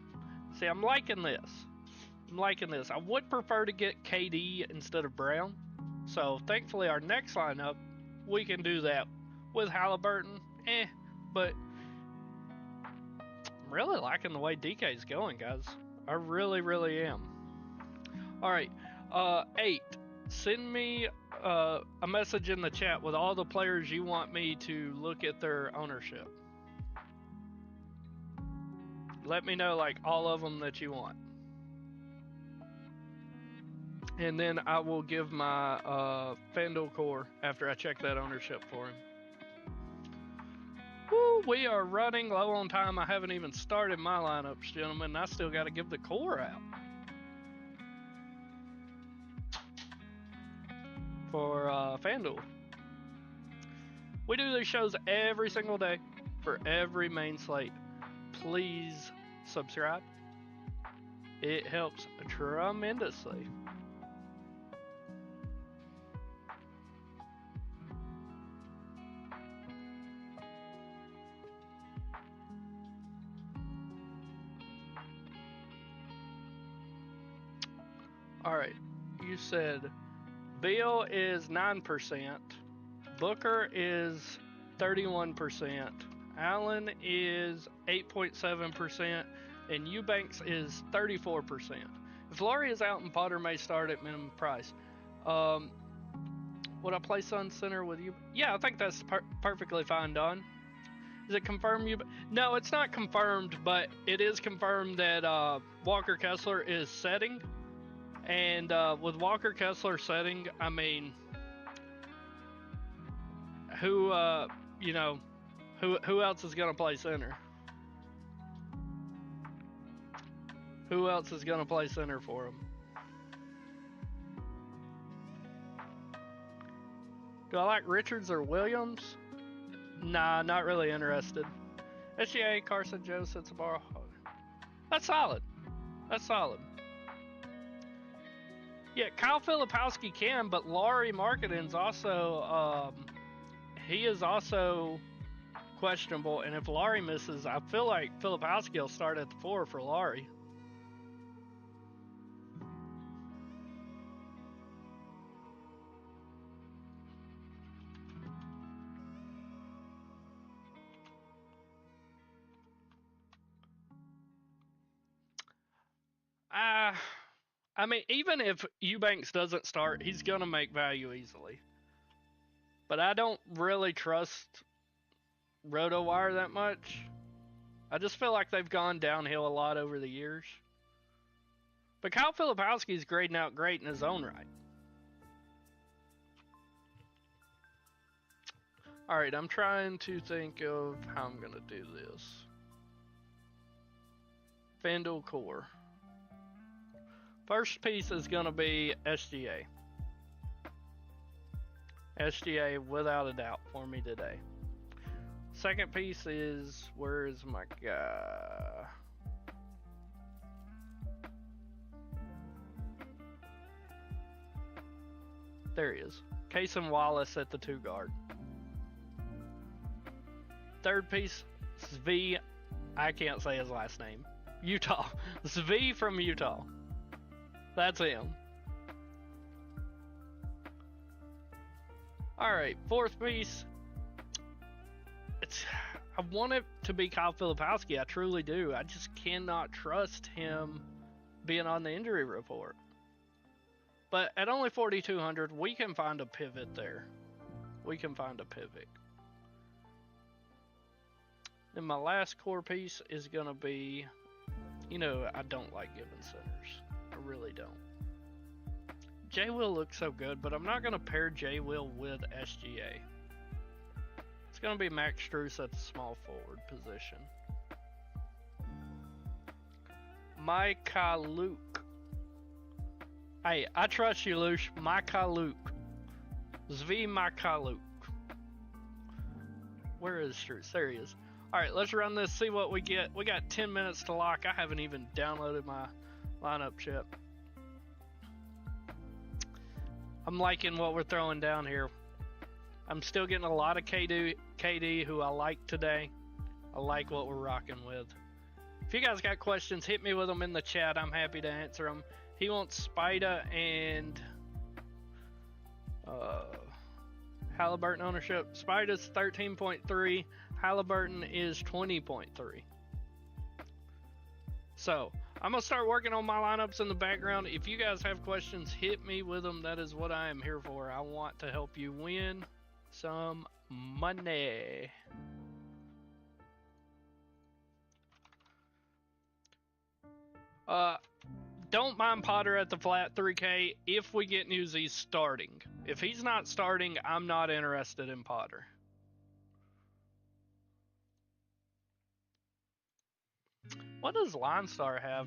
See, I'm liking this. I would prefer to get KD instead of Brown. So thankfully our next lineup, we can do that with Halliburton. But I'm really liking the way DK's going, guys. I really, really am. Alright, 8. Send me a message in the chat with all the players you want me to look at their ownership. Let me know, like, all of them that you want. And then I will give my FanDuel core after I check that ownership for him. Woo, we are running low on time. I haven't even started my lineups, gentlemen. I still got to give the core out for FanDuel. We do these shows every single day for every main slate. Please subscribe. It helps tremendously. Alright, you said Bill is 9%, Booker is 31%, Allen is 8.7%, and Eubanks is 34%. If Laurie is out and Potter may start at minimum price, would I play Sun Center with you? Yeah, I think that's perfectly fine, Don. Is it confirmed? No, it's not confirmed, but it is confirmed that Walker Kessler is setting. And with Walker Kessler setting, I mean, who else is going to play center? Who else is going to play center for him? Do I like Richards or Williams? Nah, not really interested. SGA, Carson, Joe, Sensabar. That's solid. Yeah, Kyle Filipowski can, but Laurie Markkanen also, he is also questionable. And if Laurie misses, I feel like Filipowski will start at the 4 for Laurie. I mean, even if Eubanks doesn't start, he's going to make value easily. But I don't really trust RotoWire that much. I just feel like they've gone downhill a lot over the years. But Kyle Filipowski's grading out great in his own right. Alright, I'm trying to think of how I'm going to do this. FanDuel core. First piece is going to be SGA. SGA without a doubt for me today. Second piece is, where is my guy? There he is. Casey Wallace at the 2 guard. Third piece, Svi, I can't say his last name. Utah. Svi from Utah. That's him. Alright, fourth piece. I want it to be Kyle Filipowski. I truly do. I just cannot trust him being on the injury report. But at only 4,200, we can find a pivot there. Then my last core piece is going to be, I don't like giving centers. I really don't. J. Will looks so good, but I'm not going to pair J. Will with SGA. It's going to be Max Strus at the small forward position. Micah Luke. Hey, I trust you, Luke. Micah Luke. Zvi Micah Luke. Where is Strus? There he is. Alright, let's run this, see what we get. We got 10 minutes to lock. I haven't even downloaded my lineup yet. I'm liking what we're throwing down here. I'm still getting a lot of KD who I like today. I like what we're rocking with. If you guys got questions, hit me with them in the chat. I'm happy to answer them. He wants Spida and Halliburton ownership. Spida's 13.3. Halliburton is 20.3. So I'm gonna start working on my lineups in the background. If you guys have questions, hit me with them. That is what I am here for. I want to help you win some money. Don't mind Potter at the flat 3K if we get news he's starting. If he's not starting, I'm not interested in Potter. What does Line Star have?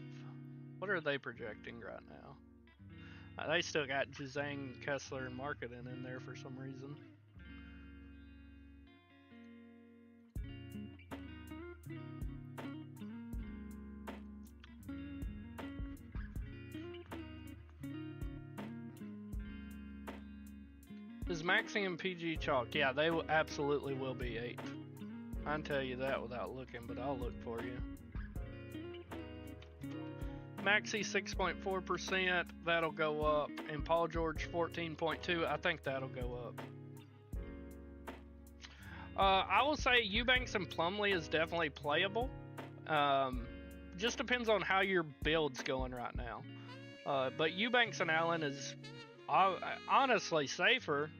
What are they projecting right now? They still got Juzang, Kessler, and Marketing in there for some reason. Is Maxi and PG chalk? Yeah, they absolutely will be 8. I can tell you that without looking, but I'll look for you. Maxi 6.4%, that'll go up. And Paul George 14.2, I think that'll go up. I will say Eubanks and Plumlee is definitely playable. Just depends on how your build's going right now. But Eubanks and Allen is honestly safer.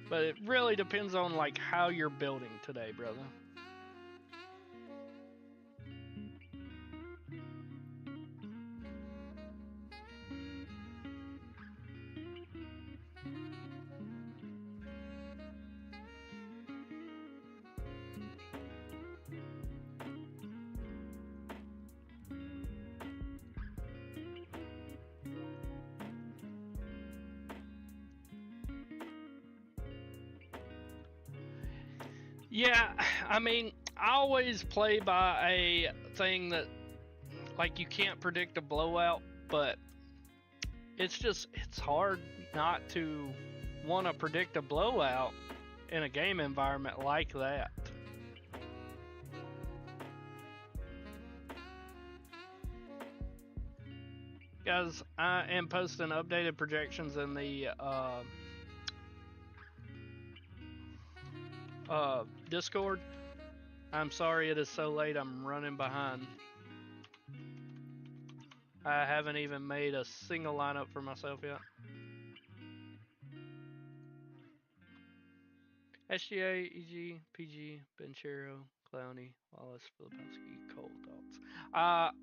But it really depends on like how you're building today, brother. Yeah, I mean, I always play by a thing that, like, you can't predict a blowout, but it's hard not to want to predict a blowout in a game environment like that. Guys, I am posting updated projections in the Discord. I'm sorry it is so late. I'm running behind. I haven't even made a single lineup for myself yet. SGA, EG, PG, Benchero, Clowney, Wallace, Filipowski, Cole, thoughts.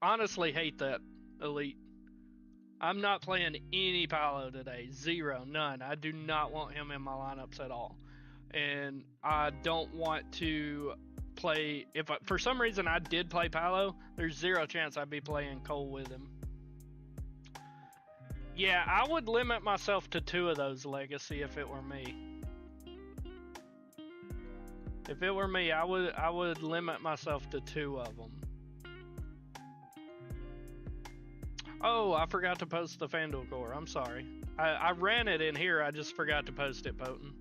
Honestly hate that, Elite. I'm not playing any Paolo today. Zero, none. I do not want him in my lineups at all. And I don't want to play, for some reason I did play Paolo, there's zero chance I'd be playing Cole with him. Yeah, I would limit myself to 2 of those Legacy if it were me. If it were me, I would limit myself to 2 of them. Oh, I forgot to post the FanDuel core. I'm sorry. I ran it in here, I just forgot to post it, Potent.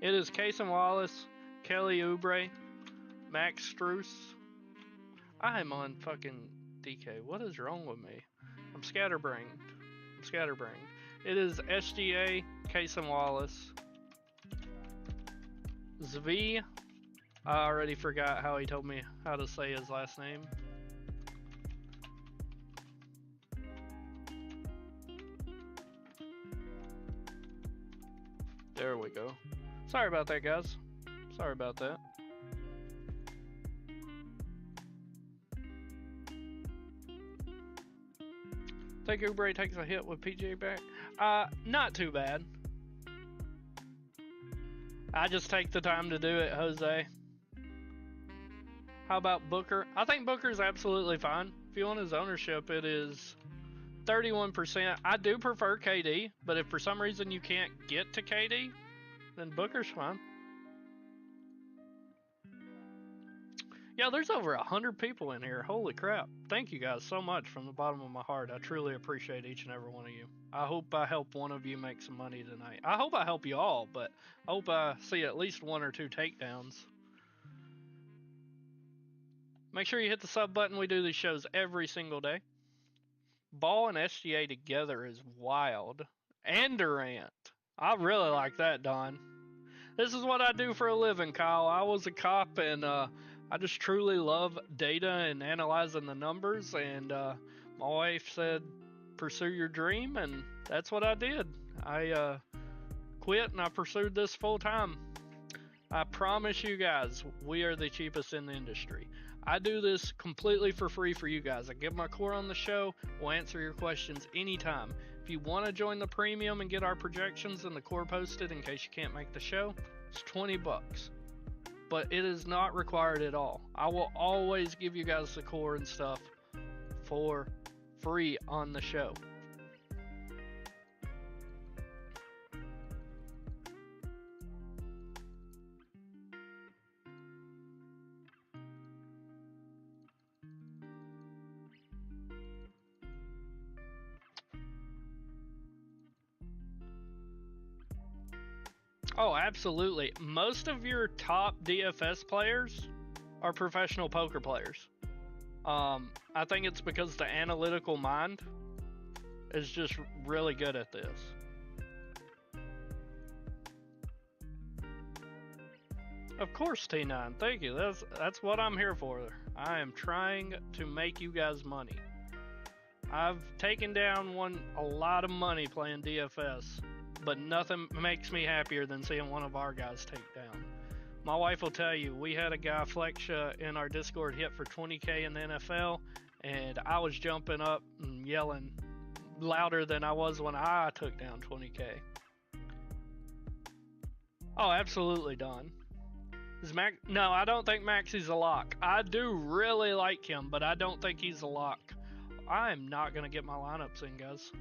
It is Cason Wallace, Kelly Oubre, Max Strus. I'm on fucking DK. What is wrong with me? I'm scatterbrained. It is SGA, Cason Wallace, Zvi. I already forgot how he told me how to say his last name. There we go. Sorry about that, guys. Sorry about that. Think Oubre takes a hit with PJ back? Not too bad. I just take the time to do it, Jose. How about Booker? I think Booker's absolutely fine. If you want his ownership, it is 31%. I do prefer KD, but if for some reason you can't get to KD, then Booker's fine. Yeah, there's over 100 people in here. Holy crap. Thank you guys so much from the bottom of my heart. I truly appreciate each and every one of you. I hope I help one of you make some money tonight. I hope I help you all, but I hope I see at least 1 or 2 takedowns. Make sure you hit the sub button. We do these shows every single day. Ball and SGA together is wild. And Durant. I really like that, Don. This is what I do for a living, Kyle. I was a cop, and I just truly love data and analyzing the numbers. And my wife said, pursue your dream, and that's what I did. I quit, and I pursued this full time. I promise you guys, we are the cheapest in the industry. I do this completely for free for you guys. I give my core on the show. We'll answer your questions anytime. If you want to join the premium and get our projections and the core posted in case you can't make the show, it's $20. But it is not required at all. I will always give you guys the core and stuff for free on the show. Oh, absolutely. Most of your top DFS players are professional poker players. I think it's because the analytical mind is just really good at this. Of course, T9. Thank you. That's what I'm here for. I am trying to make you guys money. I've taken down a lot of money playing DFS, but nothing makes me happier than seeing one of our guys take down. My wife will tell you, we had a guy, Flexia, in our Discord hit for 20K in the NFL, and I was jumping up and yelling louder than I was when I took down 20K. Oh, absolutely, Don. No, I don't think Maxey's a lock. I do really like him, but I don't think he's a lock. I am not going to get my lineups in, guys.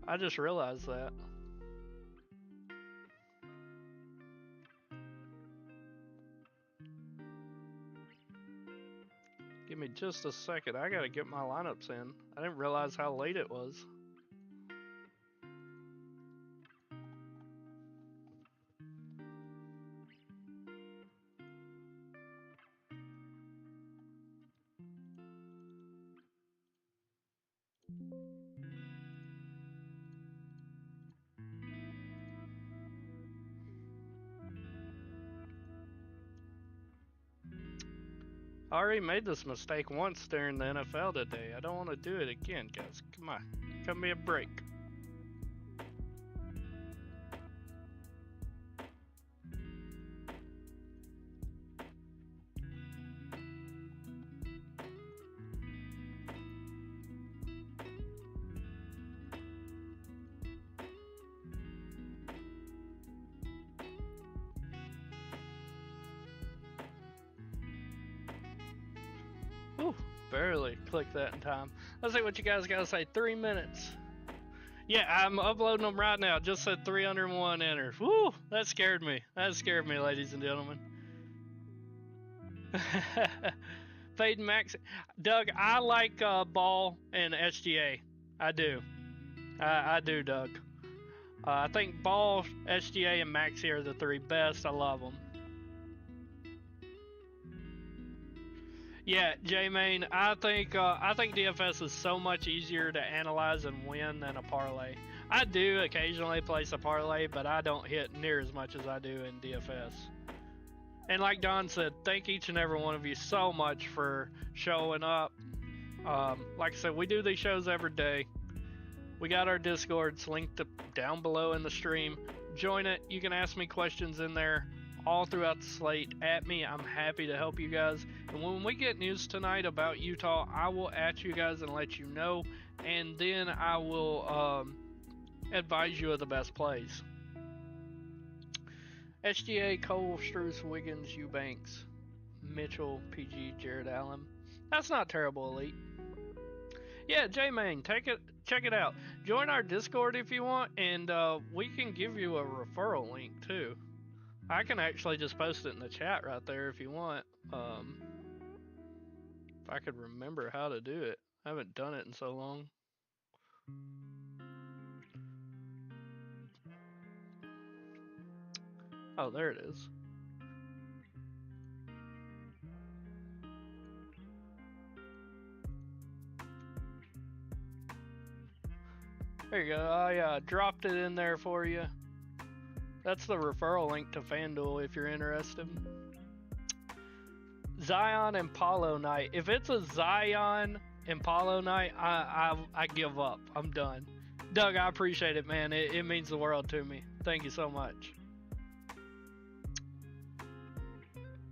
I just realized that. Give me just a second. I got to get my lineups in. I didn't realize how late it was. I already made this mistake once during the NFL today. I don't want to do it again, guys. Come on. Cut me a break. Ooh, barely clicked that in time. Let's see what you guys gotta say. 3 minutes. Yeah, I'm uploading them right now. Just said 301 entered. Woo, that scared me. That scared me, ladies and gentlemen. Fade Max. Doug, I like Ball and SGA. I do. I do, Doug. I think Ball, SGA, and Maxi are the 3 best. I love them. Yeah, J-Main, I think DFS is so much easier to analyze and win than a parlay. I do occasionally place a parlay, but I don't hit near as much as I do in DFS. And like Don said, thank each and every one of you so much for showing up. Like I said, we do these shows every day. We got our Discords linked down below in the stream. Join it. You can ask me questions in there all throughout the slate at me. I'm happy to help you guys. And when we get news tonight about Utah, I will at you guys and let you know. And then I will advise you of the best plays. SGA, Cole, Struce, Wiggins, Eubanks, Mitchell, PG, Jared Allen. That's not terrible, Elite. Yeah, J-Main, check it out. Join our Discord if you want, and we can give you a referral link too. I can actually just post it in the chat right there if you want. If I could remember how to do it. I haven't done it in so long. Oh, there it is. There you go. I dropped it in there for you. That's the referral link to FanDuel if you're interested. Zion and Paulo night. If it's a Zion and Paulo night, I give up. I'm done. Doug, I appreciate it, man. It means the world to me. Thank you so much.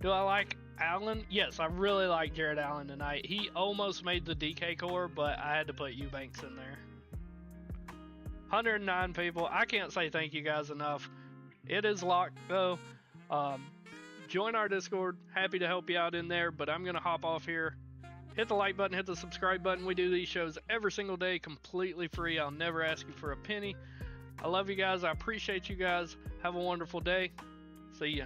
Do I like Allen? Yes, I really like Jared Allen tonight. He almost made the DK core, but I had to put Eubanks in there. 109 people. I can't say thank you guys enough. It is locked though. Join our Discord. Happy to help you out in there, but I'm going to hop off here. Hit the like button, hit the subscribe button. We do these shows every single day completely free. I'll never ask you for a penny. I love you guys. I appreciate you guys. Have a wonderful day. See ya.